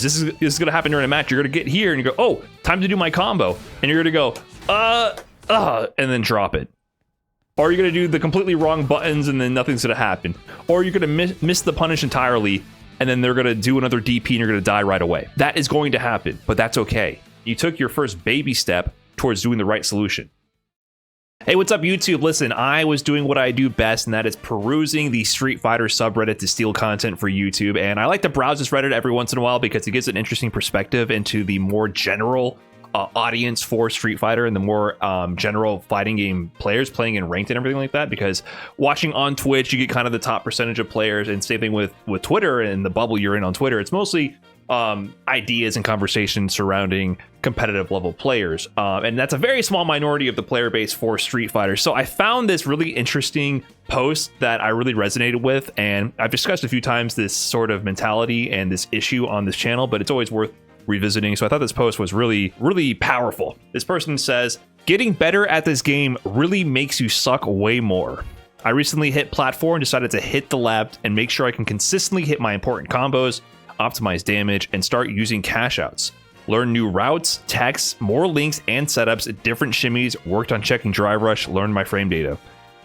is. This is going to happen during a match. You're going to get here and you go, oh, time to do my combo. And you're going to go, and then drop it. Or you're going to do the completely wrong buttons and then nothing's going to happen. Or you're going to miss the punish entirely and then they're going to do another DP and you're going to die right away. That is going to happen, but that's okay. You took your first baby step towards doing the right solution. Hey, what's up, YouTube? Listen, I was doing what I do best, and that is perusing the Street Fighter subreddit to steal content for YouTube. And I like to browse this Reddit every once in a while because it gives an interesting perspective into the more general audience for Street Fighter and the more general fighting game players playing in ranked and everything like that. Because watching on Twitch, you get kind of the top percentage of players, and same thing with Twitter and the bubble you're in on Twitter. It's mostly ideas and conversations surrounding competitive level players. And that's a very small minority of the player base for Street Fighter. So I found this really interesting post that I really resonated with. And I've discussed a few times this sort of mentality and this issue on this channel, but it's always worth revisiting. So I thought this post was really, really powerful. This person says, getting better at this game really makes you suck way more. I recently hit Plat 4 and decided to hit the lab and make sure I can consistently hit my important combos, optimize damage, and start using cash outs. Learn new routes, techs, more links and setups, different shimmies, worked on checking drive rush, learned my frame data.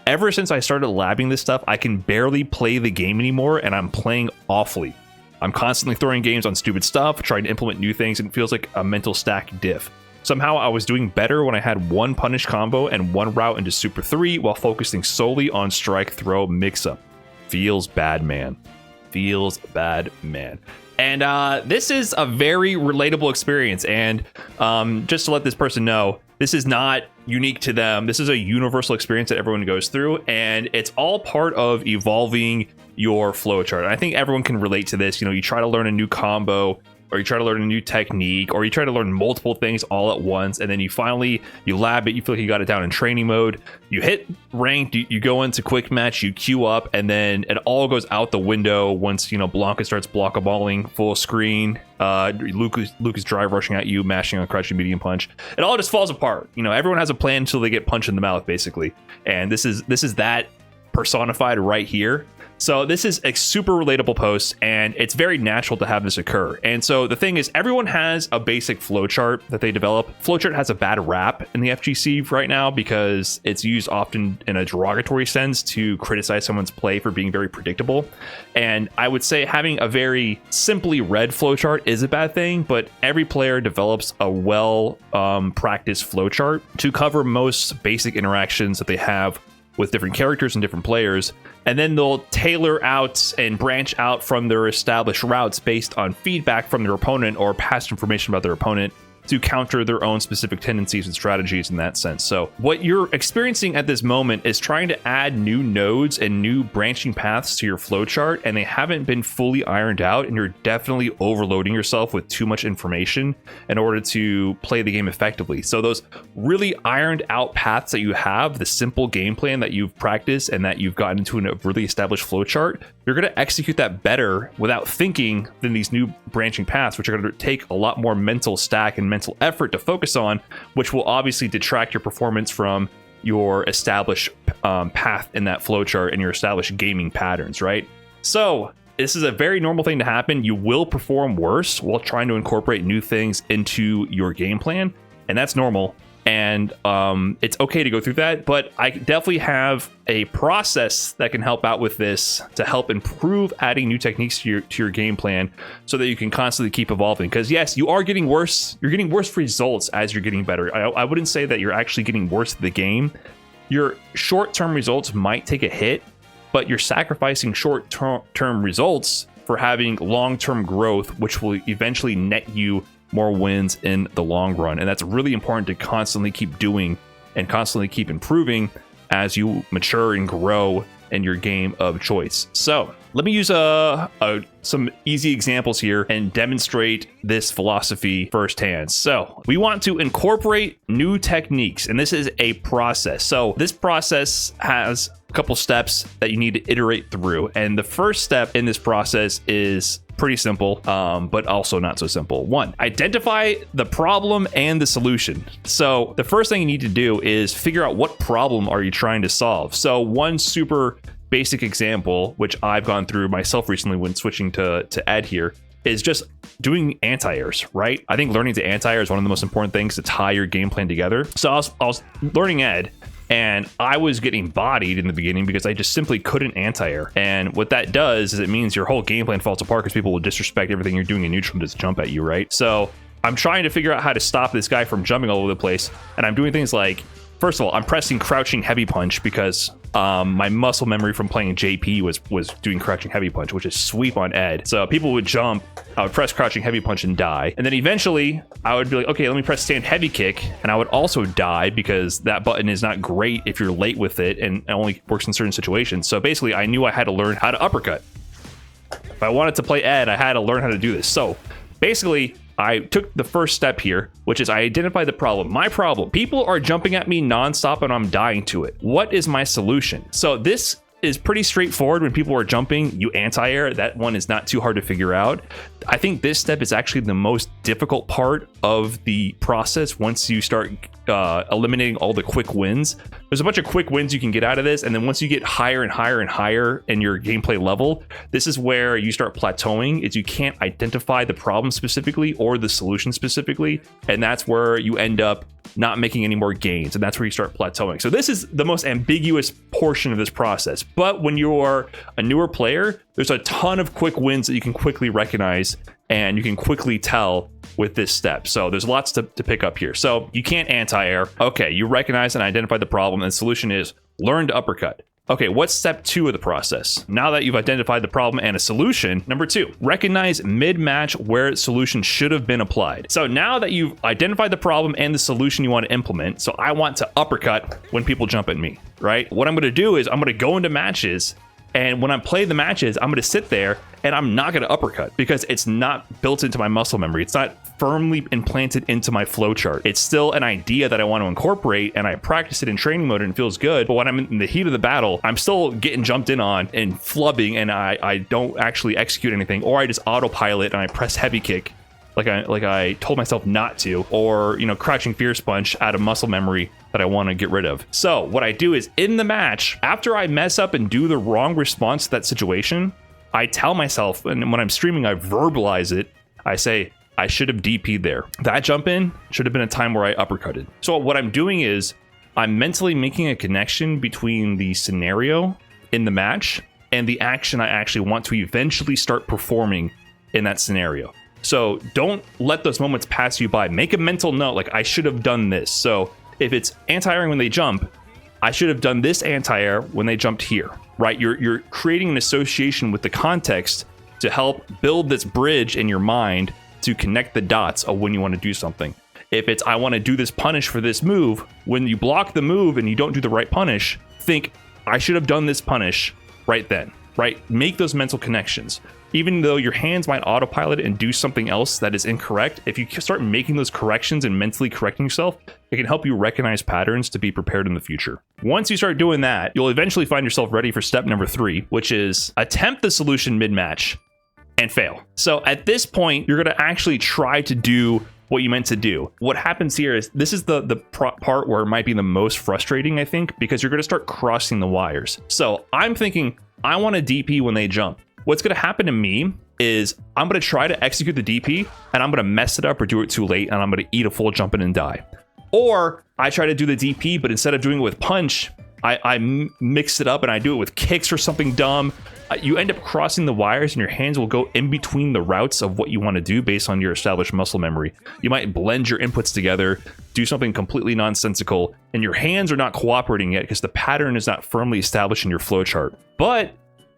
Ever since I started labbing this stuff, I can barely play the game anymore and I'm playing awfully. I'm constantly throwing games on stupid stuff, trying to implement new things, and it feels like a mental stack diff. Somehow I was doing better when I had one punish combo and one route into Super 3 while focusing solely on strike throw mix-up. Feels bad, man. Feels bad, man. And this is a very relatable experience. And just to let this person know, this is not unique to them. This is a universal experience that everyone goes through. And it's all part of evolving your flowchart. And I think everyone can relate to this. You know, you try to learn a new combo, or you try to learn a new technique, or you try to learn multiple things all at once, and then you lab it, you feel like you got it down in training mode, you hit ranked, you go into quick match, you queue up, and then it all goes out the window once, you know, Blanka starts blockaballing full screen, Luke is drive rushing at you, mashing on crouching medium punch. It all just falls apart. You know, everyone has a plan until they get punched in the mouth, basically. And this is that personified right here. So this is a super relatable post, and it's very natural to have this occur. And so the thing is, everyone has a basic flowchart that they develop. Flowchart has a bad rap in the FGC right now because it's used often in a derogatory sense to criticize someone's play for being very predictable. And I would say having a very simply read flowchart is a bad thing, but every player develops a well practiced flowchart to cover most basic interactions that they have with different characters and different players, and then they'll tailor out and branch out from their established routes based on feedback from their opponent or past information about their opponent to counter their own specific tendencies and strategies in that sense. So what you're experiencing at this moment is trying to add new nodes and new branching paths to your flowchart, and they haven't been fully ironed out, and you're definitely overloading yourself with too much information in order to play the game effectively. So those really ironed out paths that you have, the simple game plan that you've practiced and that you've gotten into a really established flowchart, you're going to execute that better without thinking than these new branching paths, which are going to take a lot more mental stack and mental effort to focus on, which will obviously detract your performance from your established path in that flowchart and your established gaming patterns, right? So this is a very normal thing to happen. You will perform worse while trying to incorporate new things into your game plan, and that's normal. And it's okay to go through that, but I definitely have a process that can help out with this to help improve adding new techniques to your game plan so that you can constantly keep evolving. Because yes, you are getting worse. You're getting worse results as you're getting better. I wouldn't say that you're actually getting worse at the game. Your short-term results might take a hit, but you're sacrificing short-term results for having long-term growth, which will eventually net you more wins in the long run. And that's really important to constantly keep doing and constantly keep improving as you mature and grow in your game of choice. So let me use some easy examples here and demonstrate this philosophy firsthand. So we want to incorporate new techniques, and this is a process. So this process has a couple steps that you need to iterate through. And the first step in this process is pretty simple, but also not so simple. 1, identify the problem and the solution. So the first thing you need to do is figure out what problem are you trying to solve. So one super basic example, which I've gone through myself recently when switching to Ed here, is just doing anti-airs, right? I think learning to anti-air is one of the most important things to tie your game plan together. So I was learning Ed, and I was getting bodied in the beginning because I just simply couldn't anti-air. And what that does is it means your whole game plan falls apart because people will disrespect everything you're doing in neutral and just jump at you, right? So I'm trying to figure out how to stop this guy from jumping all over the place. And I'm doing things like, first of all, I'm pressing crouching heavy punch because my muscle memory from playing JP was doing crouching heavy punch, which is sweep on Ed. So people would jump, I would press crouching heavy punch and die. And then eventually I would be like, okay, let me press stand heavy kick. And I would also die because that button is not great if you're late with it and it only works in certain situations. So basically I knew I had to learn how to uppercut. If I wanted to play Ed, I had to learn how to do this. So basically, I took the first step here, which is I identified the problem. My problem, people are jumping at me nonstop and I'm dying to it. What is my solution? So this is pretty straightforward. When people are jumping, you anti-air. That one is not too hard to figure out. I think this step is actually the most difficult part of the process once you start eliminating all the quick wins. There's a bunch of quick wins you can get out of this, and then once you get higher and higher and higher in your gameplay level, this is where you start plateauing. Is you can't identify the problem specifically or the solution specifically, and that's where you end up not making any more gains, and that's where you start plateauing. So this is the most ambiguous portion of this process. But when you're a newer player, there's a ton of quick wins that you can quickly recognize and you can quickly tell with this step. So there's lots to pick up here. So you can't anti-air. Okay, you recognize and identify the problem, and the solution is learn to uppercut. Okay, what's step 2 of the process? Now that you've identified the problem and a solution, number 2, recognize mid-match where solution should have been applied. So now that you've identified the problem and the solution you want to implement, so I want to uppercut when people jump at me, right? What I'm going to do is I'm going to go into matches, and when I play the matches, I'm going to sit there and I'm not going to uppercut because it's not built into my muscle memory. It's not firmly implanted into my flowchart. It's still an idea that I want to incorporate, and I practice it in training mode and it feels good. But when I'm in the heat of the battle, I'm still getting jumped in on and flubbing, and I don't actually execute anything, or I just autopilot and I press heavy kick like I told myself not to, or crouching fierce punch out of muscle memory that I want to get rid of. So what I do is in the match, after I mess up and do the wrong response to that situation, I tell myself, and when I'm streaming, I verbalize it. I say, I should have DP'd there. That jump in should have been a time where I uppercutted. So what I'm doing is I'm mentally making a connection between the scenario in the match and the action I actually want to eventually start performing in that scenario. So don't let those moments pass you by. Make a mental note, like I should have done this. So if it's anti-airing when they jump, I should have done this anti-air when they jumped here, right? You're creating an association with the context to help build this bridge in your mind to connect the dots of when you want to do something. If it's, I want to do this punish for this move, when you block the move and you don't do the right punish, think, I should have done this punish right then, right? Make those mental connections. Even though your hands might autopilot and do something else that is incorrect, if you start making those corrections and mentally correcting yourself, it can help you recognize patterns to be prepared in the future. Once you start doing that, you'll eventually find yourself ready for step number 3, which is attempt the solution mid-match and fail. So at this point, you're going to actually try to do what you meant to do. What happens here is this is the part where it might be the most frustrating, I think, because you're going to start crossing the wires. So I'm thinking, I want a DP when they jump. What's going to happen to me is I'm going to try to execute the DP and I'm going to mess it up or do it too late, and I'm going to eat a full jump in and die. Or I try to do the DP, but instead of doing it with punch, I mix it up and I do it with kicks or something dumb. You end up crossing the wires and your hands will go in between the routes of what you want to do based on your established muscle memory. You might blend your inputs together, do something completely nonsensical, and your hands are not cooperating yet because the pattern is not firmly established in your flowchart. But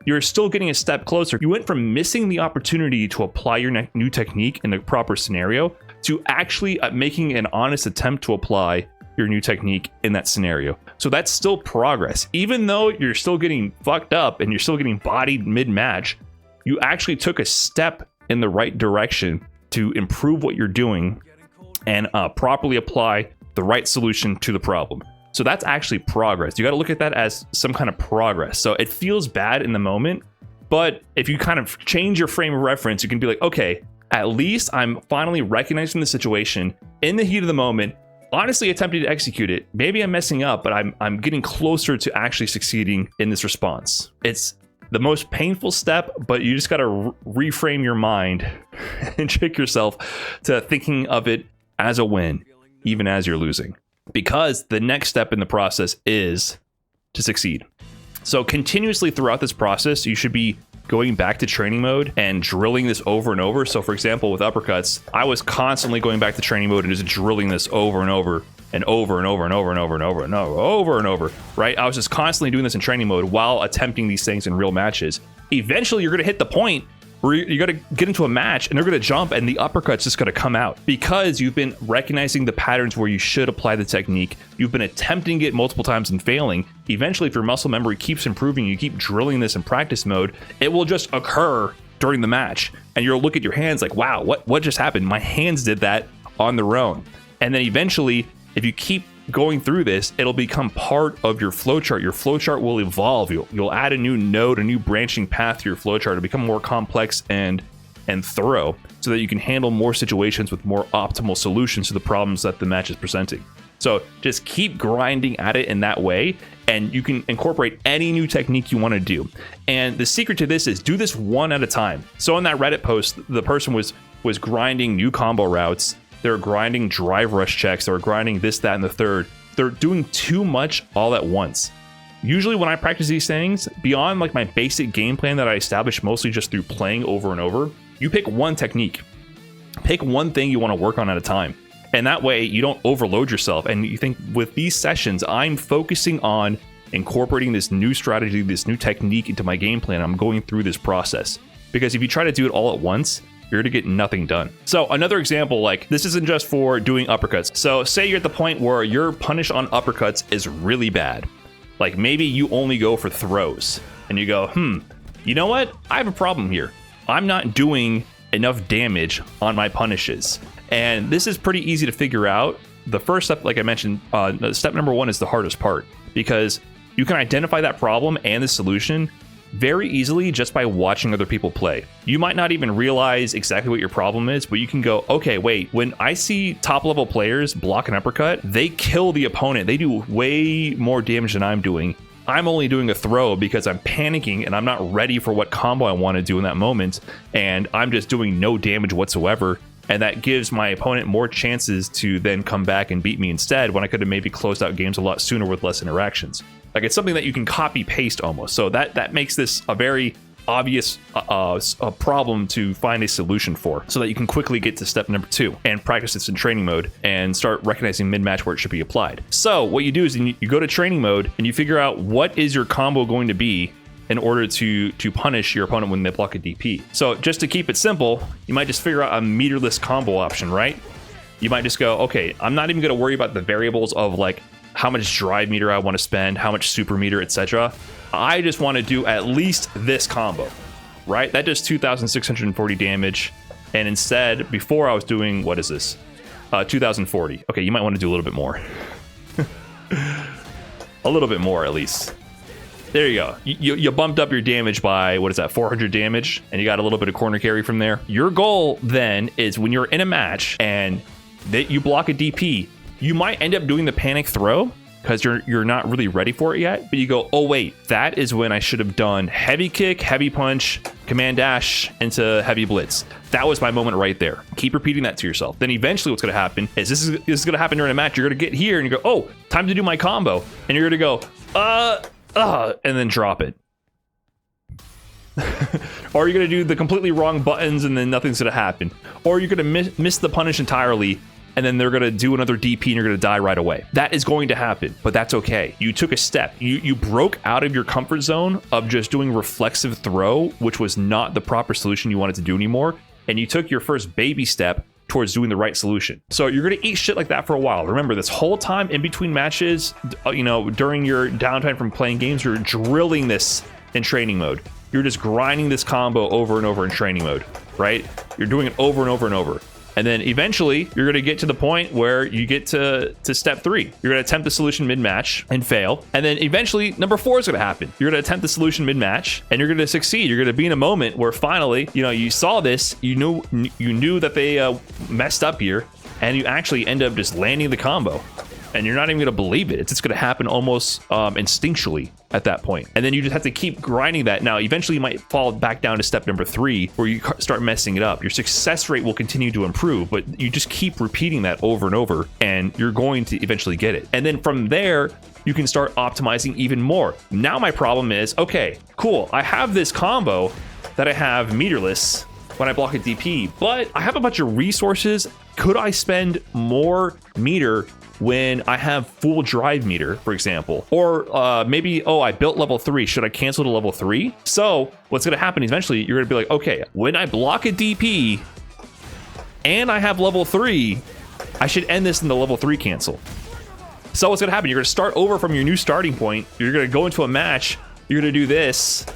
you're still getting a step closer. You went from missing the opportunity to apply your new technique in the proper scenario to actually making an honest attempt to apply your new technique in that scenario. So that's still progress. Even though you're still getting fucked up and you're still getting bodied mid-match, you actually took a step in the right direction to improve what you're doing and properly apply the right solution to the problem. So that's actually progress. You got to look at that as some kind of progress. So it feels bad in the moment, but if you kind of change your frame of reference, you can be like, okay, at least I'm finally recognizing the situation in the heat of the moment, honestly attempting to execute it. Maybe I'm messing up, but I'm getting closer to actually succeeding in this response. It's the most painful step, but you just got to reframe your mind and trick yourself to thinking of it as a win, even as you're losing. Because the next step in the process is to succeed. So continuously throughout this process, you should be going back to training mode and drilling this over and over. So for example, with uppercuts, I was constantly going back to training mode and just drilling this over and over and over and over and over and over and over and over and over, right? I was just constantly doing this in training mode while attempting these things in real matches. Eventually, you're going to hit the point where you got to get into a match and they're going to jump and the uppercut's just going to come out because you've been recognizing the patterns where you should apply the technique. You've been attempting it multiple times and failing. Eventually, if your muscle memory keeps improving, you keep drilling this in practice mode, it will just occur during the match. And you'll look at your hands like, wow, what just happened? My hands did that on their own. And then eventually, if you keep going through this, it'll become part of your flowchart. Your flowchart will evolve. You'll add a new node, a new branching path to your flowchart to become more complex and thorough so that you can handle more situations with more optimal solutions to the problems that the match is presenting. So just keep grinding at it in that way, and you can incorporate any new technique you want to do. And the secret to this is do this one at a time. So in that Reddit post, the person was grinding new combo routes. They're grinding drive rush checks. They're grinding this, that, and the third. They're doing too much all at once. Usually when I practice these things, beyond like my basic game plan that I establish mostly just through playing over and over, you pick one technique. Pick one thing you want to work on at a time. And that way you don't overload yourself. And you think with these sessions, I'm focusing on incorporating this new strategy, this new technique into my game plan. I'm going through this process. Because if you try to do it all at once, you're going to get nothing done. So another example, like this isn't just for doing uppercuts. So say you're at the point where your punish on uppercuts is really bad. Like maybe you only go for throws and you go, you know what? I have a problem here. I'm not doing enough damage on my punishes. And this is pretty easy to figure out. The first step, like I mentioned, step number one is the hardest part because you can identify that problem and the solution very easily just by watching other people play. You might not even realize exactly what your problem is, but you can go, okay, wait, when I see top level players block an uppercut, they kill the opponent. They do way more damage than I'm doing. I'm only doing a throw because I'm panicking and I'm not ready for what combo I want to do in that moment. And I'm just doing no damage whatsoever. And that gives my opponent more chances to then come back and beat me instead when I could have maybe closed out games a lot sooner with less interactions. Like it's something that you can copy paste almost. So that makes this a very obvious a problem to find a solution for so that you can quickly get to step number 2 and practice this in training mode and start recognizing mid-match where it should be applied. So what you do is you go to training mode and you figure out what is your combo going to be in order to punish your opponent when they block a DP. So just to keep it simple, you might just figure out a meterless combo option, right? You might just go, okay, I'm not even going to worry about the variables of like how much drive meter I want to spend, how much super meter, etc. I just want to do at least this combo, right? That does 2,640 damage. And instead, before I was doing, what is this? 2,040. Okay, you might want to do a little bit more. A little bit more, at least. There you go. You bumped up your damage by, what is that, 400 damage, and you got a little bit of corner carry from there. Your goal then is when you're in a match and you block a DP, you might end up doing the panic throw because you're not really ready for it yet, but you go, oh wait, that is when I should have done heavy kick, heavy punch, command dash into heavy blitz. That was my moment right there. Keep repeating that to yourself. Then eventually what's going to happen is this is going to happen during a match. You're going to get here and you go, oh, time to do my combo. And you're going to go, and then drop it. Or you're going to do the completely wrong buttons and then nothing's going to happen. Or you're going to miss the punish entirely and then they're going to do another DP and you're going to die right away. That is going to happen, but that's okay. You took a step. You broke out of your comfort zone of just doing reflexive throw, which was not the proper solution you wanted to do anymore. And you took your first baby step towards doing the right solution. So you're going to eat shit like that for a while. Remember, this whole time in between matches, during your downtime from playing games, you're drilling this in training mode. You're just grinding this combo over and over in training mode, right? You're doing it over and over and over. And then eventually you're going to get to the point where you get to step 3. You're going to attempt the solution mid-match and fail. And then eventually number 4 is going to happen. You're going to attempt the solution mid-match and you're going to succeed. You're going to be in a moment where finally, you saw this, you knew that they messed up here, and you actually end up just landing the combo. And you're not even going to believe it. It's just going to happen almost instinctually. at that point. And then you just have to keep grinding that. Now, eventually you might fall back down to step number 3 where you start messing it up. Your success rate will continue to improve, but you just keep repeating that over and over, and you're going to eventually get it. And then from there, you can start optimizing even more. Now my problem is, okay, cool. I have this combo that I have meterless when I block a DP, but I have a bunch of resources. Could I spend more meter when I have full drive meter, for example? Or maybe, oh, I built level 3. Should I cancel to level 3? So what's going to happen eventually, you're going to be like, okay, when I block a DP and I have level 3, I should end this in the level 3 cancel. So what's going to happen? You're going to start over from your new starting point. You're going to go into a match. You're going to do this,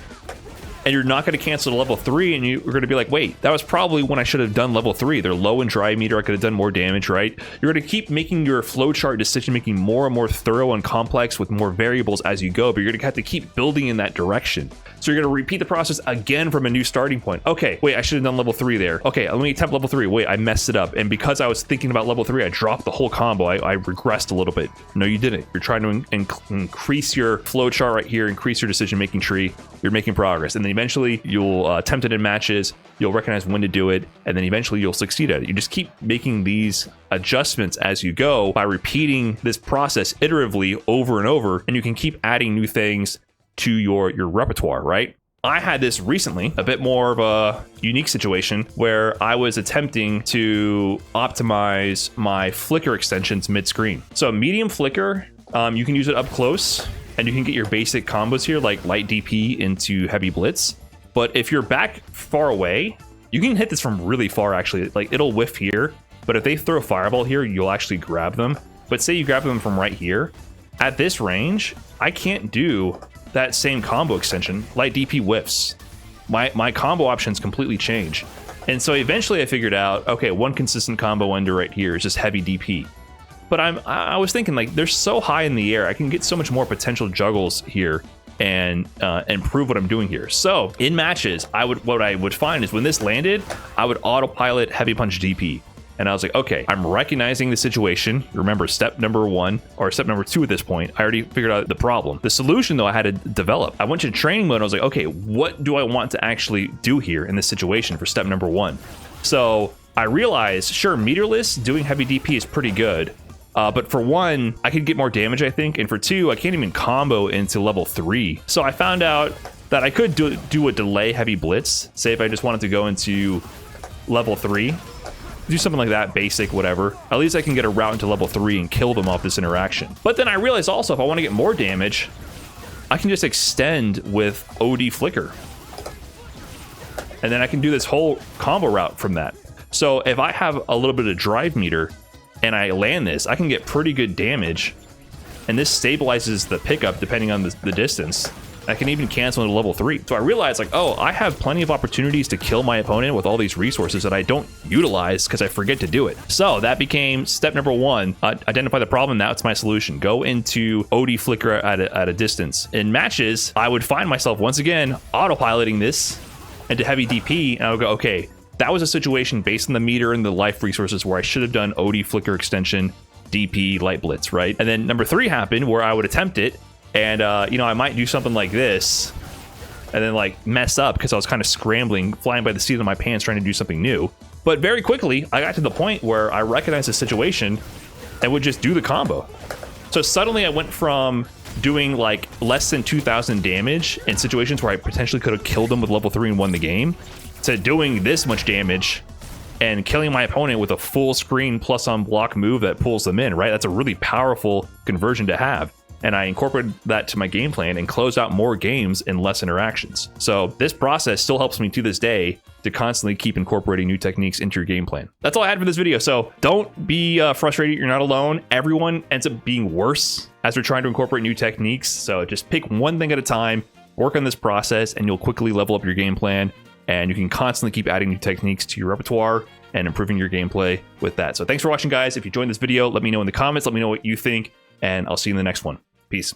and you're not going to cancel to level 3, and you're going to be like, wait, that was probably when I should have done level 3. They're low in drive meter. I could have done more damage, right? You're going to keep making your flowchart decision making more and more thorough and complex with more variables as you go, but you're going to have to keep building in that direction. So you're going to repeat the process again from a new starting point. Okay, wait, I should have done level 3 there. Okay, let me attempt level 3. Wait, I messed it up. And because I was thinking about level 3, I dropped the whole combo. I regressed a little bit. No, you didn't. You're trying to increase your flowchart right here, increase your decision-making tree. You're making progress. And then eventually you'll attempt it in matches. You'll recognize when to do it. And then eventually you'll succeed at it. You just keep making these adjustments as you go by repeating this process iteratively over and over. And you can keep adding new things to your repertoire, right? I had this recently, a bit more of a unique situation where I was attempting to optimize my flicker extensions mid-screen. So medium flicker, you can use it up close and you can get your basic combos here like light DP into heavy blitz. But if you're back far away, you can hit this from really far actually. Like it'll whiff here, but if they throw a fireball here, you'll actually grab them. But say you grab them from right here, at this range, I can't do that same combo extension. Light DP whiffs. My combo options completely change. And so eventually I figured out, okay, one consistent combo under right here is just heavy DP. But I was thinking like they're so high in the air, I can get so much more potential juggles here and improve what I'm doing here. So in matches, what I would find is when this landed, I would autopilot heavy punch DP. And I was like, okay, I'm recognizing the situation. Remember, step number 1 or step number 2 at this point, I already figured out the problem. The solution, though, I had to develop. I went to training mode. And I was like, okay, what do I want to actually do here in this situation for step number 1? So I realized, sure, meterless doing heavy DP is pretty good. But for 1, I could get more damage, I think. And for 2, I can't even combo into level 3. So I found out that I could do a delay heavy blitz. Say if I just wanted to go into level 3. Do something like that, basic, whatever. At least I can get a route into level 3 and kill them off this interaction. But then I realized also, if I want to get more damage, I can just extend with OD Flicker. And then I can do this whole combo route from that. So if I have a little bit of drive meter and I land this, I can get pretty good damage. And this stabilizes the pickup depending on the distance. I can even cancel into level 3. So I realized like, oh, I have plenty of opportunities to kill my opponent with all these resources that I don't utilize because I forget to do it. So that became step number 1. Identify the problem. Now it's my solution. Go into OD Flicker at a distance. In matches, I would find myself once again autopiloting this into heavy DP, and I would go, okay, that was a situation based on the meter and the life resources where I should have done OD Flicker extension, DP, light blitz, right? And then number 3 happened where I would attempt it. And, I might do something like this and then like mess up because I was kind of scrambling, flying by the seat of my pants, trying to do something new. But very quickly, I got to the point where I recognized the situation and would just do the combo. So suddenly I went from doing like less than 2,000 damage in situations where I potentially could have killed them with level 3 and won the game to doing this much damage and killing my opponent with a full screen plus on block move that pulls them in, right? That's a really powerful conversion to have. And I incorporated that to my game plan and closed out more games in less interactions. So this process still helps me to this day to constantly keep incorporating new techniques into your game plan. That's all I had for this video. So don't be frustrated. You're not alone. Everyone ends up being worse as they're trying to incorporate new techniques. So just pick one thing at a time, work on this process, and you'll quickly level up your game plan. And you can constantly keep adding new techniques to your repertoire and improving your gameplay with that. So thanks for watching, guys. If you enjoyed this video, let me know in the comments. Let me know what you think, and I'll see you in the next one. Peace.